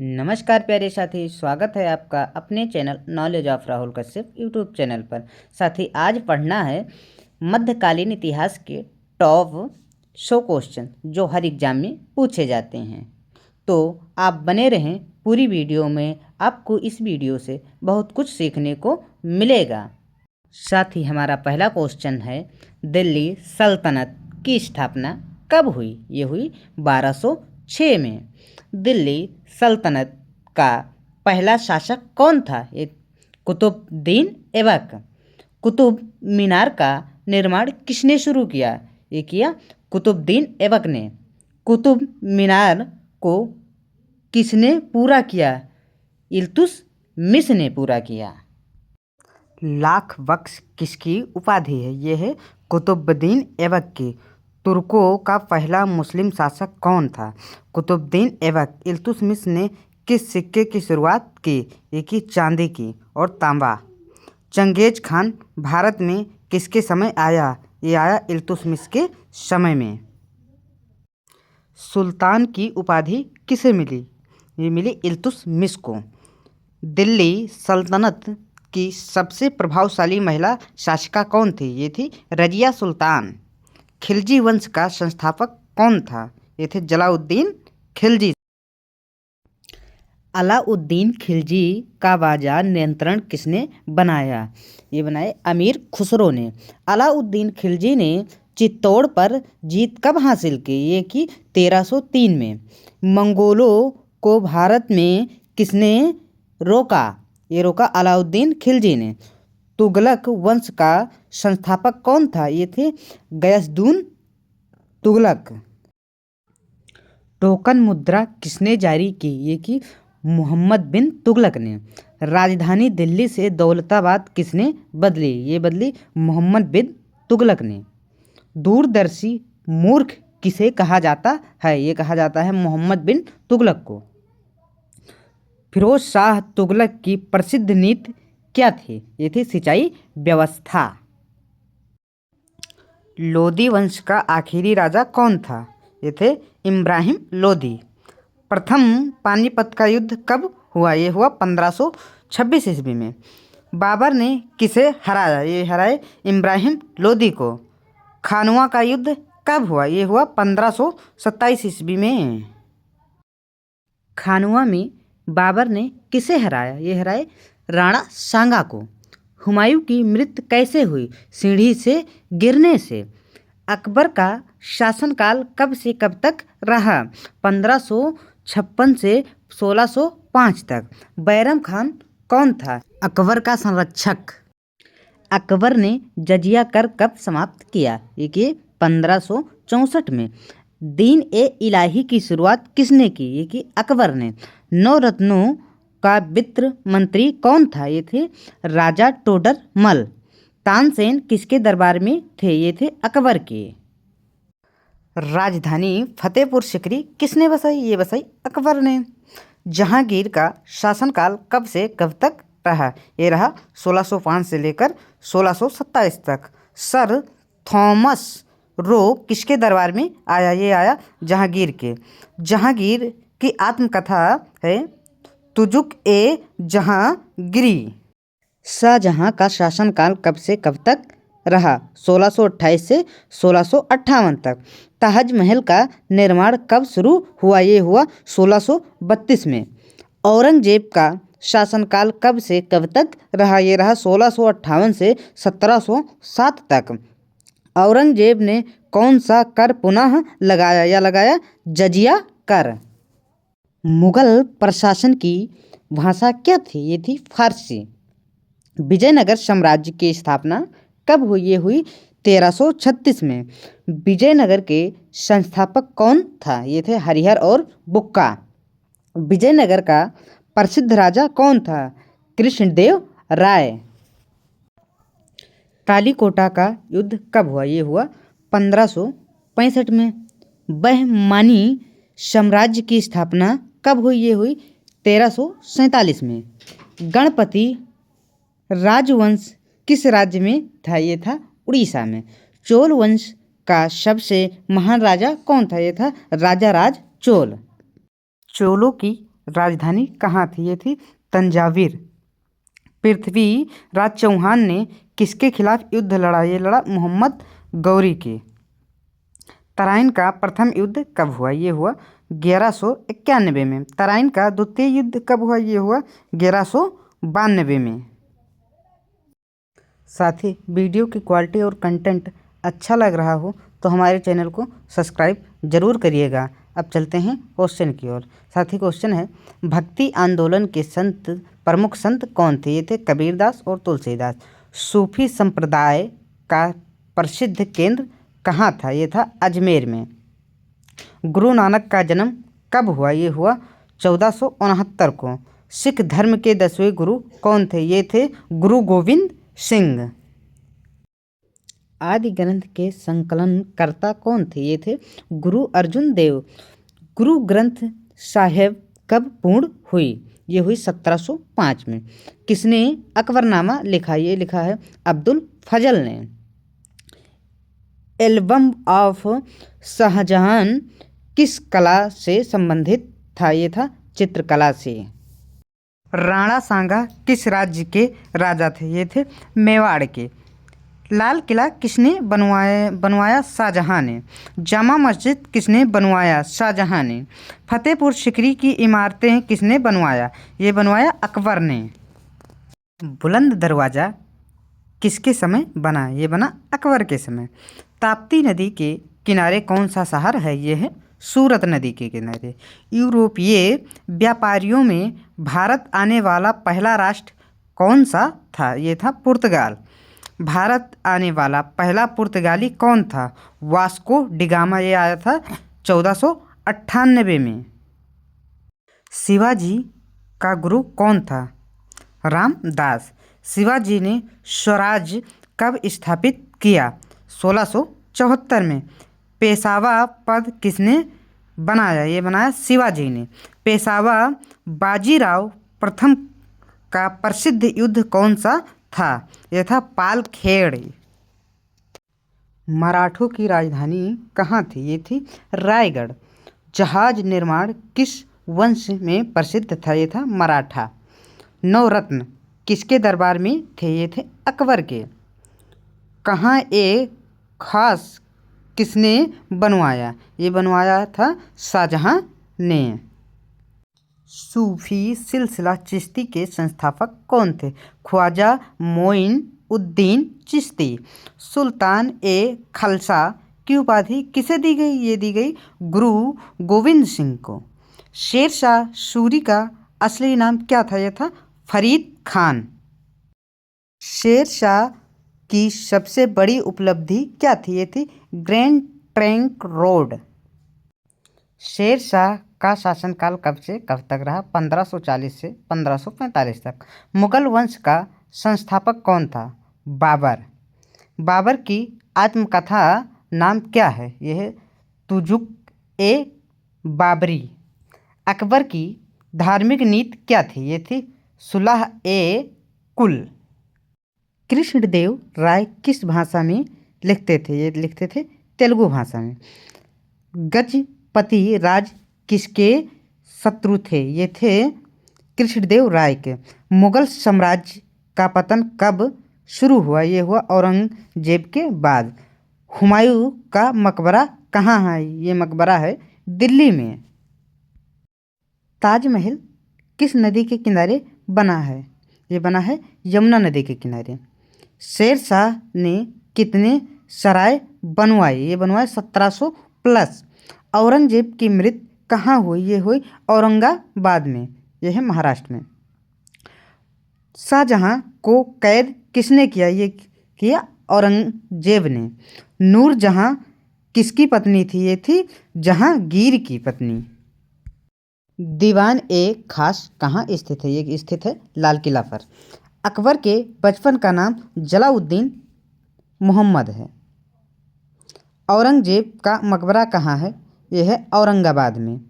नमस्कार प्यारे साथी, स्वागत है आपका अपने channel knowledge of Rahul Kashyap YouTube channel पर। साथी, आज पढ़ना है मध्यकालीन इतिहास के टॉप 100 क्वेश्चन जो हर एग्जाम में पूछे जाते हैं। तो आप बने रहें पूरी वीडियो में, आपको इस वीडियो से बहुत कुछ सीखने को मिलेगा। साथ ही हमारा पहला क्वेश्चन है, दिल्ली सल्तनत की स्थापना कब हुई? ये हुई 1206 में। दिल्ली सल्तनत का पहला शासक कौन था? ये कुतुबुद्दीन ऐबक। कुतुब मीनार का निर्माण किसने शुरू किया? ये किया कुतुबुद्दीन ऐबक ने। कुतुब मीनार को किसने पूरा किया? इल्तुतमिश ने पूरा किया। लाख बख्श किसकी उपाधि है? ये है कुतुबुद्दीन ऐबक की। तुर्कों का पहला मुस्लिम शासक कौन था? कुतुबुद्दीन ऐबक। इल्तुतमिश ने किस सिक्के की शुरुआत की? ये की चांदी की और तांबा। चंगेज खान भारत में किसके समय आया? ये आया इल्तुतमिश के समय में। सुल्तान की उपाधि किसे मिली? ये मिली इल्तुतमिश को। दिल्ली सल्तनत की सबसे प्रभावशाली महिला शासिका कौन थी? ये थी रजिया सुल्तान। खिलजी वंश का संस्थापक कौन था? ये थे जलालुद्दीन खिलजी। अलाउद्दीन खिलजी का बाजार नियंत्रण किसने बनाया? ये बनाए अमीर खुसरो ने। अलाउद्दीन खिलजी ने चित्तौड़ पर जीत कब हासिल की? ये की 1303 में। मंगोलों को भारत में किसने रोका? ये रोका अलाउद्दीन खिलजी ने। तुगलक वंश का संस्थापक कौन था? ये थे गयसुद्दीन तुगलक। टोकन मुद्रा किसने जारी की? ये की मोहम्मद बिन तुगलक ने। राजधानी दिल्ली से दौलताबाद किसने बदली? ये बदली मोहम्मद बिन तुगलक ने। दूरदर्शी मूर्ख किसे कहा जाता है? ये कहा जाता है मोहम्मद बिन तुगलक को। फिरोज शाह तुगलक की प्रसिद्ध नीति क्या थी? ये थी सिंचाई व्यवस्था। लोदी वंश का आखिरी राजा कौन था? ये थे इब्राहिम लोदी। प्रथम पानीपत का युद्ध कब हुआ? ये हुआ 1526 ईस्वी में। बाबर ने किसे हराया? ये हराए इब्राहिम लोदी को। खानवा का युद्ध कब हुआ? ये हुआ 1527 ईस्वी में। खानवा में बाबर ने किसे हराया? ये हराए राणा सांगा को। हुमायूं की मृत्यु कैसे हुई? सीढ़ी से गिरने से। अकबर का शासनकाल कब से कब तक रहा? 1556 से 1605 तक। बैरम खान कौन था अकबर का संरक्षक? अकबर ने जजिया कर कब समाप्त किया? ये कि 1564 में। दीन ए इलाही की शुरुआत किसने की? ये कि अकबर ने। नौ रत्नों का वित्त मंत्री कौन था? ये थे राजा टोडर मल। तानसेन किसके दरबार में थे? ये थे अकबर के। राजधानी फतेहपुर सिकरी किसने बसाई? ये बसाई अकबर ने। जहांगीर का शासनकाल कब से कब तक रहा? ये रहा 1605 से लेकर 1627 तक। सर थॉमस रो किसके दरबार में आया? ये आया जहांगीर के। जहांगीर की आत्मकथा है तुजुक ए जहांगीरी। शाहजहां का शासनकाल कब से कब तक रहा? 1628 से 1658 तक। ताजमहल का निर्माण कब शुरू हुआ? ये हुआ 1632 में। औरंगजेब का शासनकाल कब से कब तक रहा? ये रहा 1658 से 1707 तक। औरंगजेब ने कौन सा कर पुनः लगाया? या लगाया जजिया कर। मुगल प्रशासन की भाषा क्या थी? ये थी फारसी। विजयनगर साम्राज्य की स्थापना कब हुई? ये हुई 1336 में। विजयनगर के संस्थापक कौन था? ये थे हरिहर और बुक्का। विजयनगर का प्रसिद्ध राजा कौन था? कृष्णदेव राय। कालीकोटा का युद्ध कब हुआ? ये हुआ 1565 में। बहमानी साम्राज्य की स्थापना कब हुई? ये हुई 1347 में। गणपति राजवंश किस राज्य में था? ये था उड़ीसा में। चोल वंश का सबसे महान राजा कौन था? ये था राजा राज चोल। चोलों की राजधानी कहाँ थी? ये थी तंजाविर। पृथ्वीराज चौहान ने किसके खिलाफ युद्ध लड़ा? ये लड़ा मोहम्मद गौरी के। तराइन का प्रथम युद्ध कब हुआ? ये हुआ 1191 में। तराइन का द्वितीय युद्ध कब हुआ? ये हुआ 1192 में। साथ ही वीडियो की क्वालिटी और कंटेंट अच्छा लग रहा हो तो हमारे चैनल को सब्सक्राइब जरूर करिएगा। अब चलते हैं क्वेश्चन की ओर। साथ ही क्वेश्चन है, भक्ति आंदोलन के प्रमुख संत कौन थे? ये थे कबीरदास और तुलसीदास। सूफी संप्रदाय का प्रसिद्ध केंद्र कहाँ था? ये था अजमेर में। गुरु नानक का जन्म कब हुआ? ये हुआ 1469 को। सिख धर्म के 10वें गुरु कौन थे? ये थे गुरु गोविंद सिंह। आदि ग्रंथ के संकलनकर्ता कौन थे? ये थे गुरु अर्जुन देव। गुरु ग्रंथ साहिब कब पूर्ण हुई? ये हुई 1705 में। किसने अकबरनामा लिखा? ये लिखा है अब्दुल फजल ने। एल्बम ऑफ शाहजहां किस कला से संबंधित था? ये था चित्रकला से। राणा सांगा किस राज्य के राजा थे? ये थे मेवाड़ के। लाल किला किसने बनवाया? शाहजहां ने। जामा मस्जिद किसने बनवाया? शाहजहां ने। फतेहपुर सिकरी की इमारतें किसने बनवाया? ये बनवाया अकबर ने। बुलंद दरवाज़ा किसके समय बना? ये बना अकबर के समय। ताप्ती नदी के किनारे कौन सा शहर है? ये है सूरत नदी के किनारे। यूरोपीय व्यापारियों में भारत आने वाला पहला राष्ट्र कौन सा था? ये था पुर्तगाल। भारत आने वाला पहला पुर्तगाली कौन था? Vasco da Gama. ये आया था 1498 में। शिवाजी का गुरु कौन था? रामदास। शिवाजी ने स्वराज कब स्थापित किया? 1674 में। पेशवा पद किसने बनाया? ये बनाया शिवाजी ने। पेशवा बाजीराव प्रथम का प्रसिद्ध युद्ध कौन सा था? यह था पालखेड़। मराठों की राजधानी कहाँ थी? ये थी रायगढ़। जहाज निर्माण किस वंश में प्रसिद्ध था? ये था मराठा। नवरत्न किसके दरबार में थे? ये थे अकबर के। कहाँ ए खास किसने बनवाया? ये बनवाया था शाहजहां ने। सूफी सिलसिला चिश्ती के संस्थापक कौन थे? ख्वाजा मोइन उद्दीन चिश्ती। सुल्तान ए खालसा की उपाधि किसे दी गई? ये दी गई गुरु गोविंद सिंह को। शेरशाह सूरी का असली नाम क्या था? यह था फरीद खान। शेरशाह की सबसे बड़ी उपलब्धि क्या थी? ये थी ग्रैंड ट्रंक रोड। शेरशाह का शासनकाल कब से कब तक रहा? 1540 से 1545 तक। मुगल वंश का संस्थापक कौन था? बाबर। बाबर की आत्मकथा नाम क्या है? यह है तुजुक ए बाबरी। अकबर की धार्मिक नीति क्या थी? ये थी सुलह ए कुल। कृष्णदेव राय किस भाषा में लिखते थे? ये लिखते थे तेलुगु भाषा में। गजपति राज किसके शत्रु थे? ये थे कृष्णदेव राय के। मुगल साम्राज्य का पतन कब शुरू हुआ? ये हुआ औरंगजेब के बाद। हुमायूं का मकबरा कहाँ है? ये मकबरा है दिल्ली में। ताजमहल किस नदी के किनारे बना है? ये बना है यमुना नदी के किनारे। शेरशाह ने कितने सराय बनवाए? ये बनवाए 1700 प्लस। औरंगजेब की मृत्यु कहाँ हुई? ये हुई औरंगाबाद में। यह है महाराष्ट्र में। शाहजहां को कैद किसने किया? ये किया औरंगजेब ने। नूरजहां किसकी पत्नी थी? ये थी जहांगीर की पत्नी। दीवान ए खास कहाँ स्थित है? ये स्थित है लाल किला पर। अकबर के बचपन का नाम जलाउद्दीन मोहम्मद है। औरंगजेब का मकबरा कहाँ है? यह है औरंगाबाद में।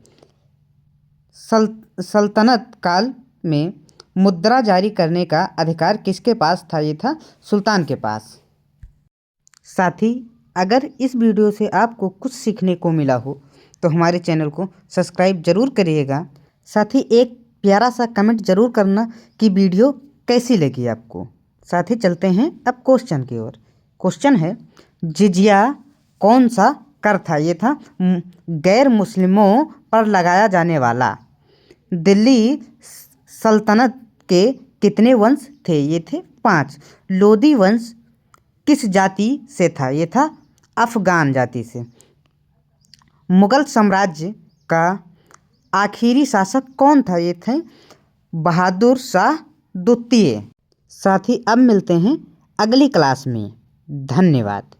सल्तनत काल में मुद्रा जारी करने का अधिकार किसके पास था? ये था सुल्तान के पास। साथ ही अगर इस वीडियो से आपको कुछ सीखने को मिला हो तो हमारे चैनल को सब्सक्राइब जरूर करिएगा। साथ ही एक प्यारा सा कमेंट जरूर करना कि वीडियो कैसी लगी आपको। साथ ही चलते हैं अब क्वेश्चन की ओर। क्वेश्चन है, जिजिया कौन सा कर था? ये था गैर मुस्लिमों पर लगाया जाने वाला। दिल्ली सल्तनत के कितने वंश थे? ये थे 5। लोदी वंश किस जाति से था? ये था अफगान जाति से। मुगल साम्राज्य का आखिरी शासक कौन था? ये थे बहादुर शाह द्वितीय। साथ ही अब मिलते हैं अगली क्लास में। धन्यवाद।